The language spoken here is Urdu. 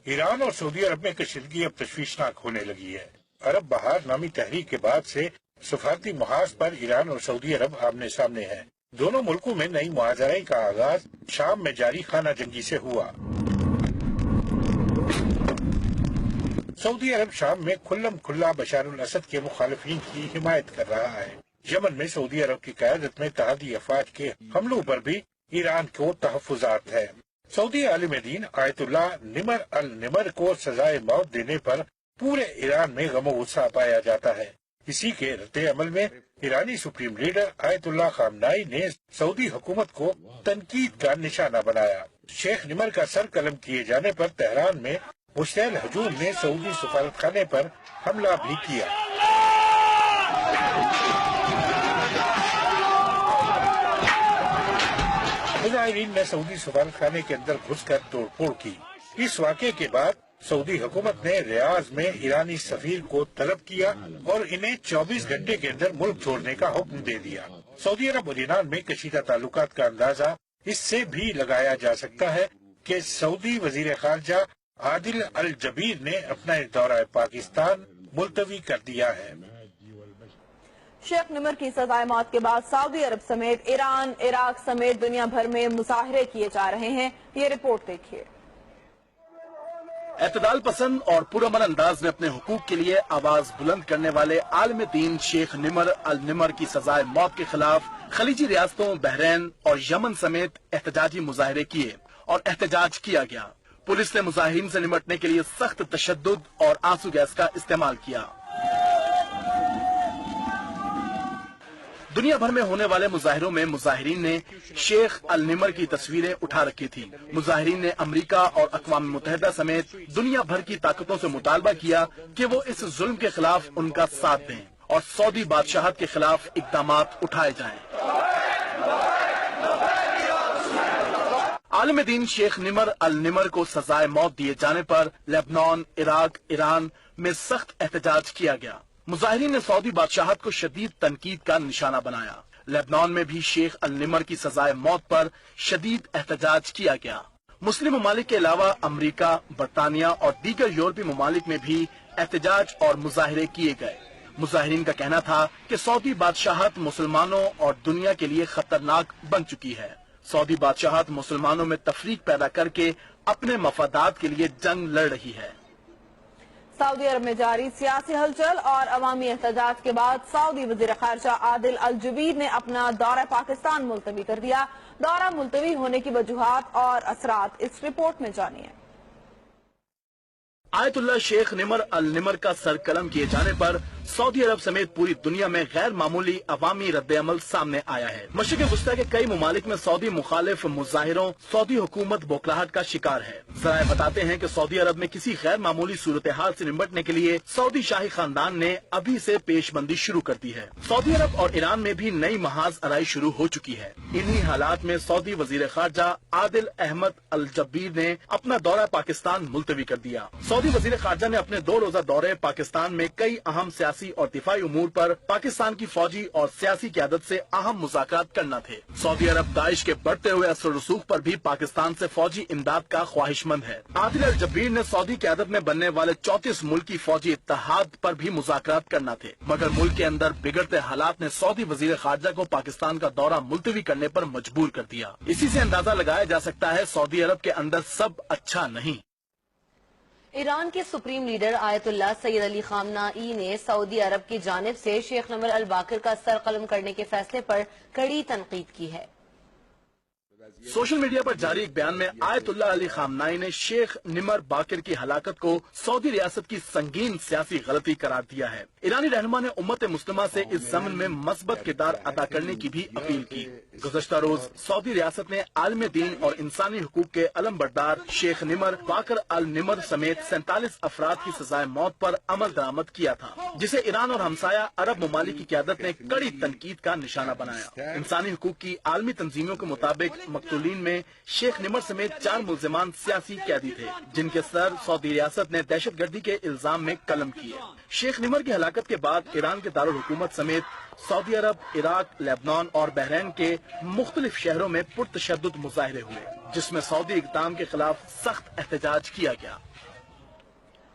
ایران اور سعودی عرب میں کشیدگی اب تشویشناک ہونے لگی ہے۔ عرب بہار نامی تحریک کے بعد سے سفارتی محاذ پر ایران اور سعودی عرب آمنے سامنے ہیں۔ دونوں ملکوں میں نئی معاہدۂ کا آغاز شام میں جاری خانہ جنگی سے ہوا۔ سعودی عرب شام میں کھلم کھلا بشار الاسد کے مخالفین کی حمایت کر رہا ہے۔ یمن میں سعودی عرب کی قیادت میں اتحادی افواج کے حملوں پر بھی ایران کو تحفظات ہے۔ سعودی عالم دین آیت اللہ نمر النمر کو سزائے موت دینے پر پورے ایران میں غم و غصہ پایا جاتا ہے۔ اسی کے رد عمل میں ایرانی سپریم لیڈر آیت اللہ خامنائی نے سعودی حکومت کو تنقید کا نشانہ بنایا۔ شیخ نمر کا سر قلم کیے جانے پر تہران میں مشتعل ہجوم نے سعودی سفارت خانے پر حملہ بھی کیا۔ مظاہرین نے سعودی سفارت خانے کے اندر گھس کر توڑ پھوڑ کی۔ اس واقعے کے بعد سعودی حکومت نے ریاض میں ایرانی سفیر کو طلب کیا اور انہیں 24 گھنٹے کے اندر ملک چھوڑنے کا حکم دے دیا۔ سعودی عرب اور ایران میں کشیدہ تعلقات کا اندازہ اس سے بھی لگایا جا سکتا ہے کہ سعودی وزیر خارجہ عادل الجبیر نے اپنا دورہ پاکستان ملتوی کر دیا ہے۔ شیخ نمر کی سزائے موت کے بعد سعودی عرب سمیت ایران، عراق سمیت دنیا بھر میں مظاہرے کیے جا رہے ہیں۔ یہ رپورٹ دیکھیے۔ اعتدال پسند اور پرامن انداز میں اپنے حقوق کے لیے آواز بلند کرنے والے عالم دین شیخ نمر النمر کی سزائے موت کے خلاف خلیجی ریاستوں بحرین اور یمن سمیت احتجاجی مظاہرے کیے اور احتجاج کیا گیا۔ پولیس نے مظاہرین سے نمٹنے کے لیے سخت تشدد اور آنسو گیس کا استعمال کیا۔ دنیا بھر میں ہونے والے مظاہروں میں مظاہرین نے شیخ النمر کی تصویریں اٹھا رکھی تھی۔ مظاہرین نے امریکہ اور اقوام متحدہ سمیت دنیا بھر کی طاقتوں سے مطالبہ کیا کہ وہ اس ظلم کے خلاف ان کا ساتھ دیں اور سعودی بادشاہت کے خلاف اقدامات اٹھائے جائیں۔ عالم دین شیخ نمر النمر کو سزائے موت دیے جانے پر لبنان، عراق، ایران میں سخت احتجاج کیا گیا۔ مظاہرین نے سعودی بادشاہت کو شدید تنقید کا نشانہ بنایا۔ لبنان میں بھی شیخ النمر کی سزائے موت پر شدید احتجاج کیا گیا۔ مسلم ممالک کے علاوہ امریکہ، برطانیہ اور دیگر یورپی ممالک میں بھی احتجاج اور مظاہرے کیے گئے۔ مظاہرین کا کہنا تھا کہ سعودی بادشاہت مسلمانوں اور دنیا کے لیے خطرناک بن چکی ہے۔ سعودی بادشاہت مسلمانوں میں تفریق پیدا کر کے اپنے مفادات کے لیے جنگ لڑ رہی ہے۔ سعودی عرب میں جاری سیاسی ہلچل اور عوامی احتجاج کے بعد سعودی وزیر خارجہ عادل الجبیر نے اپنا دورہ پاکستان ملتوی کر دیا۔ دورہ ملتوی ہونے کی وجوہات اور اثرات اس رپورٹ میں جانیے۔ آیت اللہ شیخ نمر النمر کا سر قلم کیے جانے پر سعودی عرب سمیت پوری دنیا میں غیر معمولی عوامی رد عمل سامنے آیا ہے۔ مشرق وسطی کے کئی ممالک میں سعودی مخالف مظاہروں سعودی حکومت بوکھلاہٹ کا شکار ہے۔ ذرائع بتاتے ہیں کہ سعودی عرب میں کسی غیر معمولی صورتحال سے نمٹنے کے لیے سعودی شاہی خاندان نے ابھی سے پیش بندی شروع کر دی ہے۔ سعودی عرب اور ایران میں بھی نئی محاذ آرائی شروع ہو چکی ہے۔ انہی حالات میں سعودی وزیر خارجہ عادل احمد الجبیر نے اپنا دورہ پاکستان ملتوی کر دیا۔ سعودی وزیر خارجہ نے اپنے 2 روزہ دورے پاکستان میں کئی اہم سیاسی اور دفاعی امور پر پاکستان کی فوجی اور سیاسی قیادت سے اہم مذاکرات کرنا تھے۔ سعودی عرب داعش کے بڑھتے ہوئے اثر و رسوخ پر بھی پاکستان سے فوجی امداد کا خواہش مند ہے۔ عادل الجبیر نے سعودی قیادت میں بننے والے 34 ملکی فوجی اتحاد پر بھی مذاکرات کرنا تھے، مگر ملک کے اندر بگڑتے حالات نے سعودی وزیر خارجہ کو پاکستان کا دورہ ملتوی کرنے پر مجبور کر دیا۔ اسی سے اندازہ لگایا جا سکتا ہے سعودی عرب کے اندر سب اچھا نہیں۔ ایران کے سپریم لیڈر آیت اللہ سید علی خامنائی نے سعودی عرب کی جانب سے شیخ نمر الباقر کا سر قلم کرنے کے فیصلے پر کڑی تنقید کی ہے۔ سوشل میڈیا پر جاری ایک بیان میں آیت اللہ علی خامنائی نے شیخ نمر باقر کی ہلاکت کو سعودی ریاست کی سنگین سیاسی غلطی قرار دیا ہے۔ ایرانی رہنما نے امت مسلمہ سے اس ضمن میں مثبت کردار ادا کرنے کی بھی اپیل کی۔ گزشتہ روز سعودی ریاست نے عالم دین اور انسانی حقوق کے علم بردار شیخ نمر باقر النمر سمیت 47 افراد کی سزائے موت پر عمل درآمد کیا تھا، جسے ایران اور ہمسایہ عرب ممالک کی قیادت نے کڑی تنقید کا نشانہ بنایا۔ انسانی حقوق کی عالمی تنظیموں کے مطابق مقتولین میں شیخ نمر سمیت 4 ملزمان سیاسی قیدی تھے، جن کے سر سعودی ریاست نے دہشت گردی کے الزام میں قلم کیے۔ شیخ نمر کی ہلاکت کے بعد ایران کے دارالحکومت سمیت سعودی عرب، عراق، لبنان اور بحرین کے مختلف شہروں میں پرتشدد مظاہرے ہوئے، جس میں سعودی اقدام کے خلاف سخت احتجاج کیا گیا۔